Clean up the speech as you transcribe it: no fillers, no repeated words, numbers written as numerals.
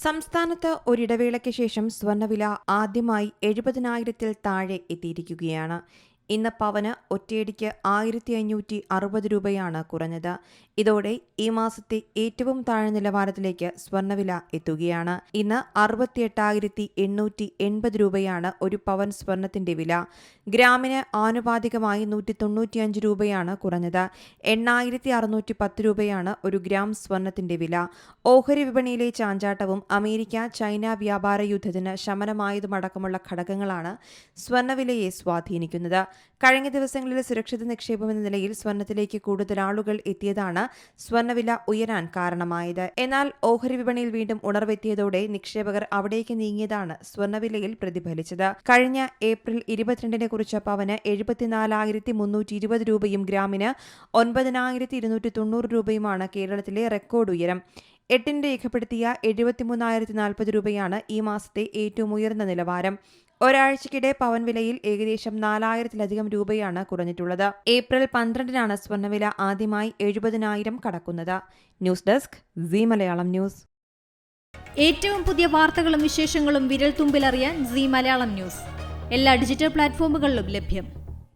സംസ്ഥാനത്ത് ഒരിടവേളയ്ക്ക് ശേഷം സ്വർണ്ണവില ആദ്യമായി 70,000-ൽ താഴെ എത്തിയിരിക്കുകയാണ്. ഇന്ന് പവന് ഒറ്റയടിക്ക് 1,560 രൂപയാണ് കുറഞ്ഞത്. ഇതോടെ ഈ മാസത്തെ ഏറ്റവും താഴ്ന്ന നിലവാരത്തിലേക്ക് സ്വർണ്ണവില എത്തുകയാണ്. ഇന്ന് 68,880 രൂപയാണ് ഒരു പവൻ സ്വർണത്തിന്റെ വില. ഗ്രാമിന് ആനുപാതികമായി 195 രൂപയാണ് കുറഞ്ഞത്. 8,610 രൂപയാണ് ഒരു ഗ്രാം സ്വർണത്തിന്റെ വില. ഓഹരി വിപണിയിലെ ചാഞ്ചാട്ടവും അമേരിക്ക ചൈന വ്യാപാര യുദ്ധത്തിന് ശമനമായതുമടക്കമുള്ള ഘടകങ്ങളാണ് സ്വർണ്ണവിലയെ സ്വാധീനിക്കുന്നത്. കഴിഞ്ഞ ദിവസങ്ങളിൽ സുരക്ഷിത നിക്ഷേപം എന്ന നിലയിൽ സ്വർണത്തിലേക്ക് കൂടുതൽ ആളുകൾ എത്തിയതാണ് സ്വർണ്ണവില ഉയരാൻ കാരണമായത്. എന്നാൽ ഓഹരി വിപണിയിൽ വീണ്ടും ഉണർവെത്തിയതോടെ നിക്ഷേപകർ അവിടേക്ക് നീങ്ങിയതാണ് സ്വർണ്ണവിലയിൽ പ്രതിഫലിച്ചത്. കഴിഞ്ഞ ഏപ്രിൽ 22-ന് കുറിച്ച പവന് 74,320 രൂപയും ഗ്രാമിന് 9,290 രൂപയുമാണ് കേരളത്തിലെ റെക്കോർഡ് ഉയരം. എട്ടിന് രേഖപ്പെടുത്തിയ 73,040 രൂപയാണ് ഈ മാസത്തെ ഏറ്റവും ഉയർന്ന നിലവാരം. ഒരാഴ്ചയ്ക്കിടെ പവൻ വിലയിൽ ഏകദേശം 4,000-ലധികം രൂപയാണ് കുറഞ്ഞിട്ടുള്ളത്. ഏപ്രിൽ 12-നാണ് സ്വർണ്ണവില ആദ്യമായി 70,000 കടക്കുന്നത്. News desk Zee Malayalam news. ഏറ്റവും പുതിയ വാർത്തകളും വിശേഷങ്ങളും വിരൽ തുമ്പിലറിയാൻ സീ മലയാളം ന്യൂസ് എല്ലാ ഡിജിറ്റൽ പ്ലാറ്റ്ഫോമുകളിലും ലഭ്യം.